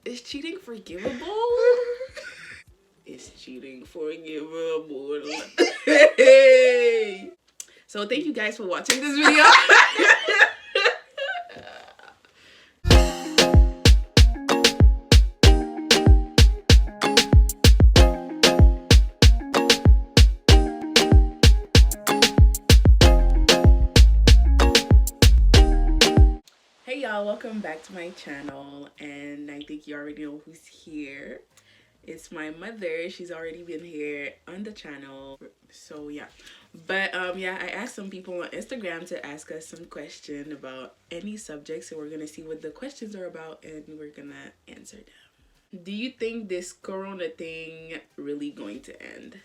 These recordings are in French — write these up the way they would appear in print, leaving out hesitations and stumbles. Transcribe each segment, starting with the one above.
Is cheating forgivable? Is cheating forgivable? Hey! So thank you guys for watching this video. Hey y'all, welcome back to my channel, and I think you already know who's here. It's my mother. She's already been here on the channel, so yeah. But yeah, I asked some people on Instagram to ask us some question about any subject, so we're gonna see what the questions are about and we're gonna answer them. Do you think this corona thing really going to end?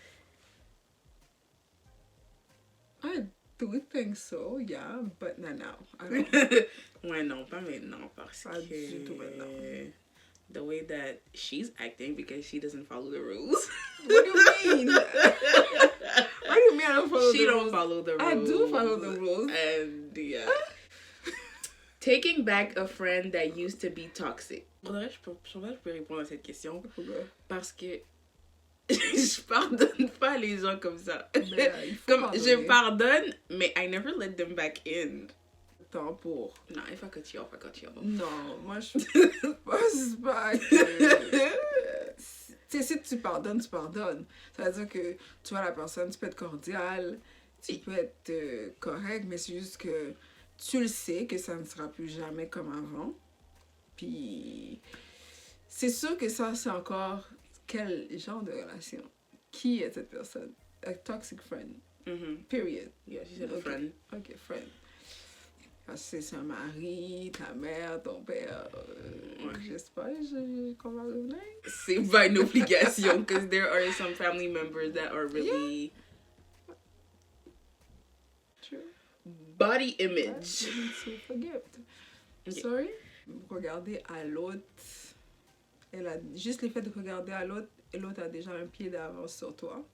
I do think so, yeah, but not now. I don't. Ouais, non, pas maintenant, parce Pas du tout maintenant. que the way that she's acting, because she doesn't follow the rules. What do you mean? What do you mean I don't follow the rules? She don't follow the rules. I do follow the rules. And yeah. Taking back a friend that used to be toxic. Faudrait que je peux répondre à cette question. Parce que je pardonne pas les gens comme ça. Comme je pardonne, mais I never let them back in. Temps pour. Non, if I cut you off, I cut you off. Non, moi je pense pas que. Tu sais, si tu pardonnes, tu pardonnes. Ça veut dire que tu vois la personne, tu peux être cordial, tu peux être correct, mais c'est juste que tu le sais que ça ne sera plus jamais comme avant. Puis c'est sûr que ça, c'est encore quel genre de relation? Qui est cette personne? A toxic friend. Period. Yeah, she said a friend. Ok, friend. Parce que c'est un mari, ta mère, ton père. J'espère qu'on va revenir. C'est pas une obligation, because there are some family members that are really... True. Body image. Forget. Okay. Sorry? Regarder à l'autre. Juste le fait de regarder à l'autre, et l'autre a déjà un pied d'avance sur toi.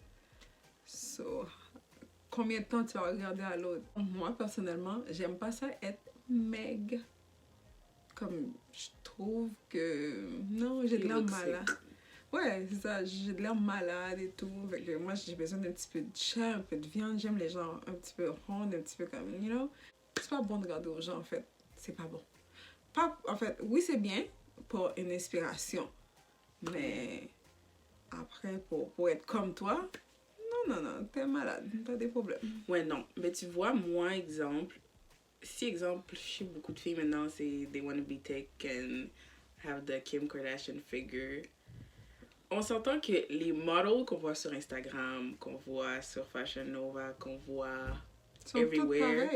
So, combien de temps tu vas regarder à l'autre? Moi, personnellement, j'aime pas ça être meg. Comme, je trouve que... Non, j'ai de l'air malade. Ouais, c'est ça, j'ai de l'air malade et tout. Fait que moi, j'ai besoin d'un petit peu de chair, un peu de viande. J'aime les gens un petit peu ronds, un petit peu comme, you know? C'est pas bon de regarder aux gens, en fait. C'est pas bon. En fait, oui, c'est bien pour une inspiration. Mais après, pour être comme toi... Non, t'es malade, t'as des problèmes. Ouais, non. Mais tu vois, moi, exemple, je sais beaucoup de filles maintenant, c'est they want to be thick and have the Kim Kardashian figure. On s'entend que les models qu'on voit sur Instagram, qu'on voit sur Fashion Nova, qu'on voit everywhere,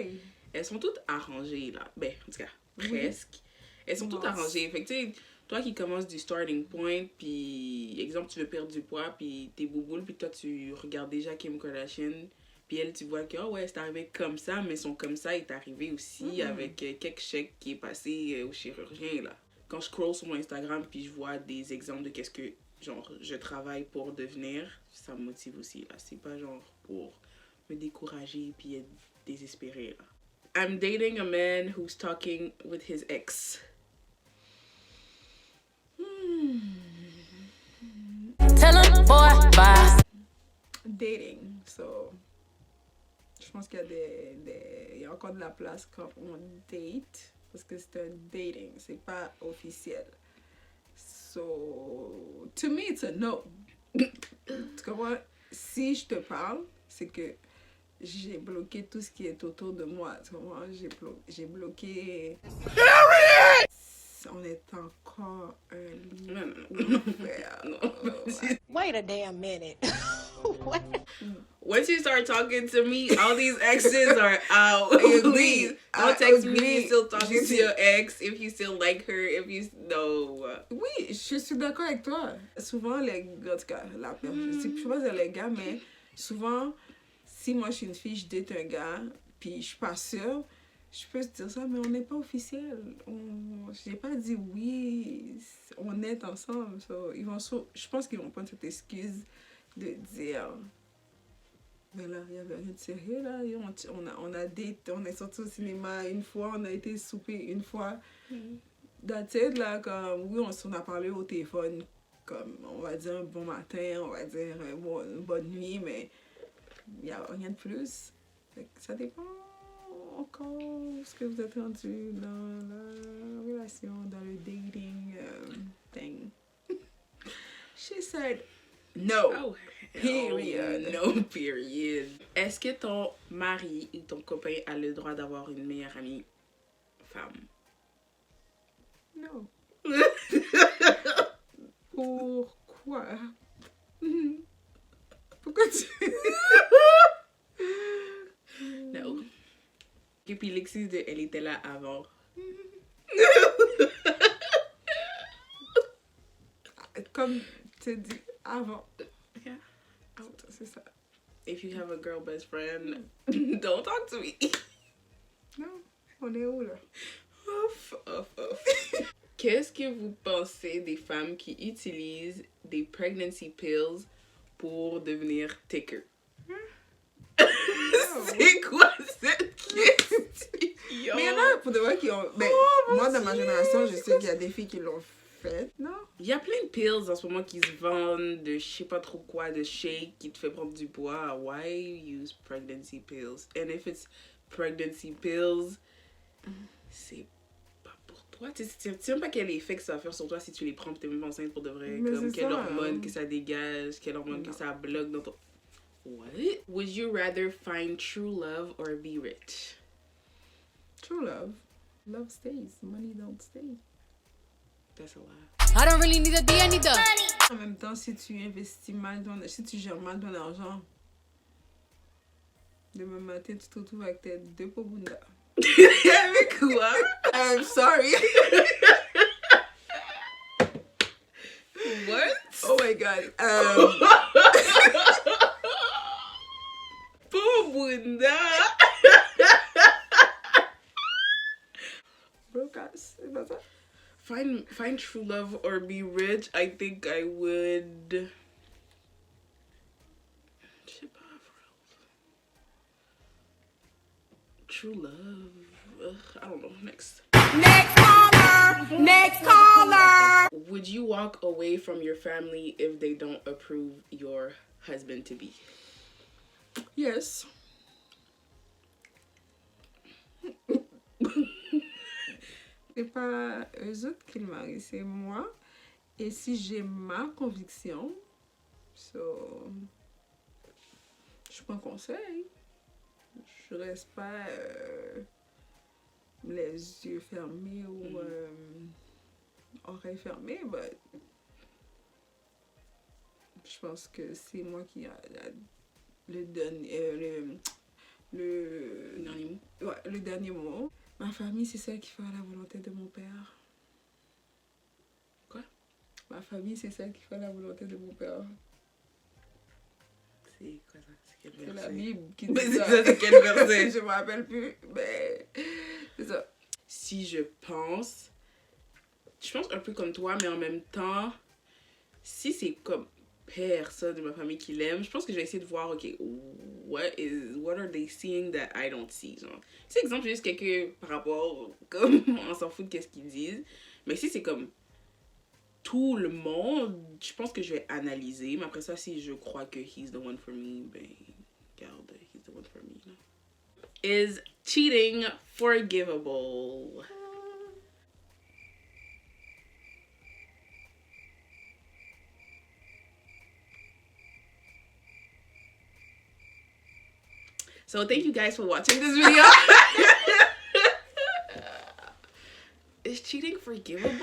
elles sont toutes arrangées, là. Ben, en tout cas, presque. Elles sont toutes arrangées. Fait que, tu sais, toi qui commences du starting point, puis, exemple, tu veux perdre du poids, puis t'es bouboule, puis toi, tu regardes déjà Kim Kardashian, puis elle, tu vois que, oh ouais, c'est arrivé comme ça, mais son comme ça est arrivé aussi avec quelques chèques qui est passé au chirurgien, là. Quand je scroll sur mon Instagram, puis je vois des exemples de qu'est-ce que, genre, je travaille pour devenir, ça me motive aussi, là. C'est pas, genre, pour me décourager, puis être désespéré, là. I'm dating a man who's talking with his ex. Tell him, boy, bye. Dating, so... Je pense qu'il y a il y a encore de la place quand on date, parce que c'est un dating, c'est pas officiel. So, to me, it's a no. Tu comprends? Si je te parle, c'est que j'ai bloqué tout ce qui est autour de moi. Tu comprends? J'ai bloqué... On est encore un livre. Wait a damn minute. What? Once you start talking to me, all these exes are out. I agree. Please, don't text me if you're still talking to your ex, if you still like her, if you... No. Oui, je suis d'accord avec toi. Souvent, les gars, en tout cas, je peux pas dire les gars, mais souvent, si moi je suis une fille, je date un gars, puis je suis pas sûre, je peux te dire ça, mais on n'est pas officiel. J'ai pas dit oui, on est ensemble. So, je pense qu'ils vont prendre cette excuse de dire... Mais là, il n'y avait rien de sérieux, là. On a date, on est sorti au cinéma une fois, on a été souper une fois. that's it, là, comme, oui, on a parlé au téléphone, comme, on va dire un bon matin, on va dire une bonne nuit, mais il n'y a rien de plus. Fait que ça dépend encore ce que vous êtes rendu dans la relation, dans le dating thing. She said no. Oh, Period. No, period. Est-ce que ton mari ou ton copain a le droit d'avoir une meilleure amie femme? Non. Pourquoi? Pourquoi tu... No. Et puis Lexis, elle était là avant. Comme tu dis, avant. Yeah. C'est ça. If you have a girl best friend, don't talk to me. Non, on est où, là? Off. Qu'est-ce que vous pensez des femmes qui utilisent des pregnancy pills pour devenir thicker? C'est quoi cette question? Mais il y en a pour de vrai qui ont... Ben, moi, dans ma génération, je sais qu'il y a des filles qui l'ont fait, non? Il y a plein de pills en ce moment qui se vendent de je sais pas trop quoi, de shake qui te fait prendre du poids. Why use pregnancy pills? And if it's pregnancy pills, c'est pas pour toi. Tu sais même pas quel effet que ça va faire sur toi si tu les prends et t'es même pas enceinte pour de vrai. Mais Comme c'est quelle ça, hormone que ça dégage, quelle hormone que Non. ça bloque dans ton... What? Would you rather find true love or be rich? True love. Love stays. Money don't stay. That's a lie. I don't really need a D, I need the En même temps, si tu investis mal si tu gères mal ton argent, demain matin, tu te retrouves avec tes 2 pobunda. Avec quoi? I'm sorry. What? Oh my god. Pobunda! Broke ass. C'est pas ça? Find true love or be rich. I think I would. Je sais pas, true love. Ugh, I don't know. Next. Next caller! Next caller! Would you walk away from your family if they don't approve your husband to be? Yes. C'est pas eux autres qui le marient, c'est moi. Et si j'ai ma conviction, je prends conseil. Je reste pas les yeux fermés ou oreilles fermées, but je pense que c'est moi qui a le dernier le dernier mot. Ma famille, c'est celle qui fera la volonté de mon père. Quoi? Ma famille, c'est celle qui fera la volonté de mon père. C'est quoi ça? C'est quel C'est la verset? Bible qui Mais dit c'est ça. ça, c'est quel verset? Je me rappelle plus, mais c'est ça. Si je pense un peu comme toi, mais en même temps, si c'est comme personne de ma famille qui l'aime, je pense que je vais essayer de voir, ok, what are they seeing that I don't see, genre. Si exemple, juste quelqu'un par rapport, comme, on s'en fout de qu'est-ce qu'ils disent, mais si c'est comme tout le monde, je pense que je vais analyser, mais après ça, si je crois que he's the one for me, ben, garde, he's the one for me, là. Is cheating forgivable? So thank you guys for watching this video. Is cheating forgivable?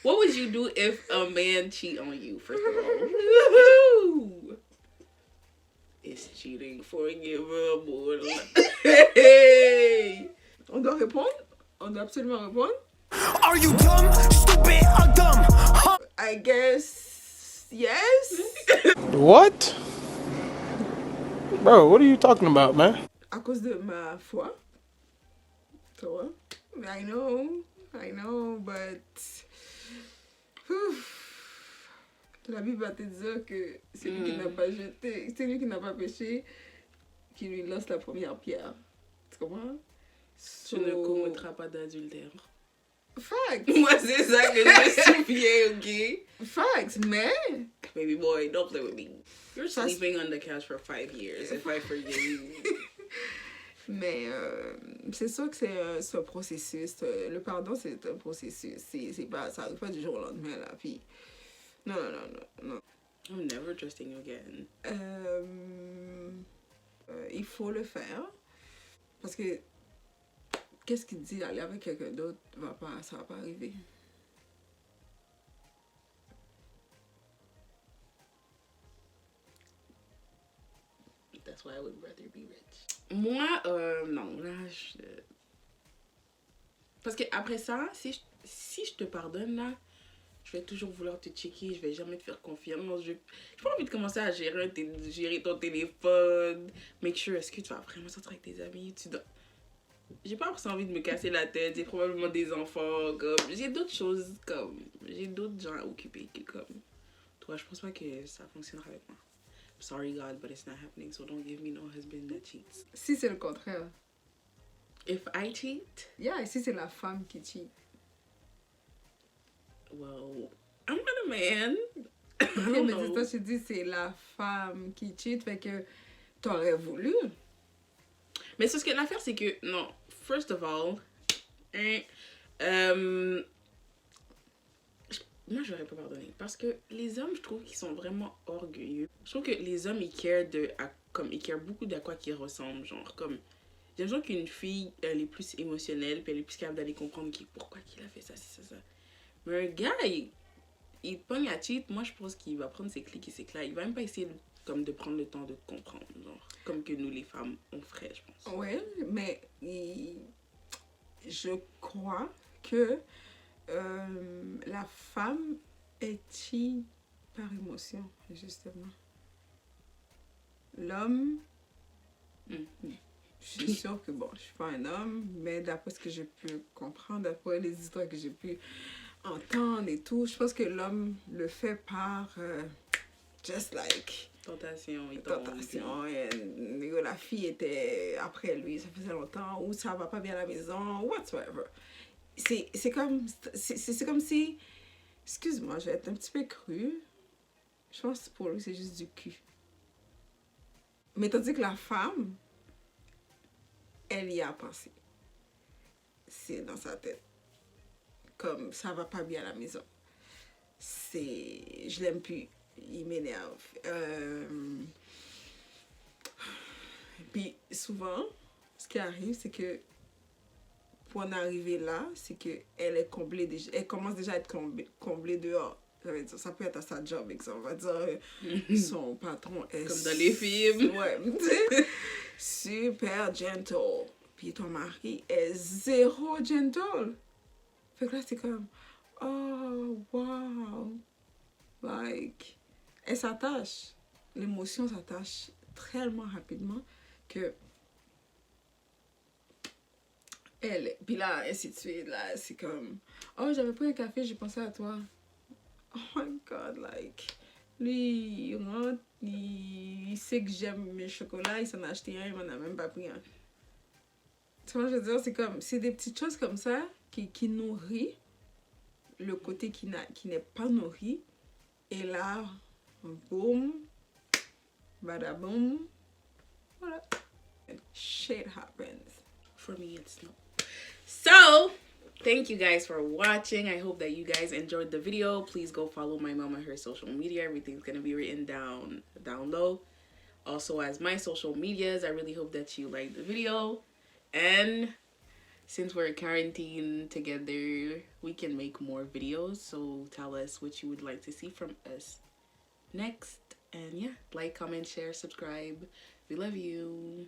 What would you do if a man cheat on you, first of all? Is cheating forgivable? Hey! On doit répondre? On doit absolument répondre? Are you dumb, stupid, or dumb? Huh? I guess yes. What? Bro, what are you talking about, man? À cause de ma foi. Tu vois? I know, but... La Bible va te dire que c'est lui qui n'a pas jeté, c'est lui qui n'a pas péché, qui lui lance la première pierre. Tu comprends? Tu ne commettras pas d'adultère. Facts. Moi, c'est ça que je me souviens, ok? Facts, mais... Baby boy, don't play with me. You're Ça, sleeping on the couch for 5 years if I forgive you. Mais c'est sûr que c'est un processus. Le pardon, c'est un processus. C'est pas, ça arrive pas du jour au lendemain, là. Puis, non. I'm never trusting you again. Il faut le faire. Parce que, qu'est-ce qu'il dit? Aller avec quelqu'un d'autre, ça va pas arriver. That's why I would rather be rich. Moi, non, là, parce que après ça, si je te pardonne, là, je vais toujours vouloir te checker, je vais jamais te faire confiance. J'ai pas envie de commencer à gérer ton téléphone. Make sure, est-ce que tu vas vraiment sortir avec tes amis? J'ai pas envie de me casser la tête. J'ai probablement des enfants. J'ai d'autres choses, j'ai d'autres gens à occuper que comme toi. Je pense pas que ça fonctionnera avec moi. I'm sorry God, but it's not happening. So don't give me no husband that cheats. Si c'est le contraire. If I cheat, Yeah, si c'est la femme qui cheat. well, I'm not a man. I Ok, don't mais know. c'est ça, je dis, c'est la femme qui cheat, fait que t'aurais voulu. Mais c'est ce que l'affaire, c'est que, non, first of all, moi, j'aurais pas pardonné. Parce que les hommes, je trouve qu'ils sont vraiment orgueilleux. Je trouve que les hommes, ils carent beaucoup d'à quoi qu'ils ressemblent. Genre, comme, j'ai l'impression qu'une fille, elle est plus émotionnelle, puis elle est plus capable d'aller comprendre pourquoi il a fait ça, c'est ça. Mais un gars, il te pogne à cheat, moi, je pense qu'il va prendre ses clics et ses claques. Il va même pas essayer de prendre le temps de te comprendre. Genre, comme que nous, les femmes, on ferait, je pense. Ouais, mais je crois que la femme est cheat par émotion, justement. L'homme, je suis sûre que, bon, je suis pas un homme, mais d'après ce que j'ai pu comprendre, d'après les histoires que j'ai pu entendre et tout, je pense que l'homme le fait par just like Tentation, tentation, et la fille était après lui, ça faisait longtemps, ou ça va pas bien à la maison, whatsoever. C'est comme si, excuse-moi, je vais être un petit peu crue, je pense que pour lui c'est juste du cul. Mais tandis que la femme, elle y a pensé. C'est dans sa tête. Comme ça va pas bien à la maison. Je l'aime plus. Il m'énerve. Puis souvent, ce qui arrive, c'est que pour en arriver là, c'est que elle est comblée déjà. Elle commence déjà à être comblée dehors. Ça veut dire, ça peut être à sa job, exemple. On va dire, son patron est... Comme dans les films. Ouais. Super gentle. Puis ton mari est zéro gentle. Fait que là, c'est comme, oh, wow. Like, elle s'attache. L'émotion s'attache tellement rapidement que puis là, ainsi de suite, là, c'est comme, oh, j'avais pris un café, j'ai pensé à toi. Oh my God, like, lui, il rentre, il sait que j'aime mes chocolats, il s'en a acheté un, il m'en a même pas pris un. Tu vois, je veux dire, c'est comme, c'est des petites choses comme ça qui nourrit le côté qui n'est pas nourri. Et là, boum, badaboum, voilà. Shit happens. For me, it's no. So, thank you guys for watching. I hope that you guys enjoyed the video. Please go follow my mom on her social media. Everything's going to be written down low. Also, as my social medias, I really hope that you liked the video. And since we're in quarantine together, we can make more videos. So tell us what you would like to see from us next. And yeah, like, comment, share, subscribe. We love you.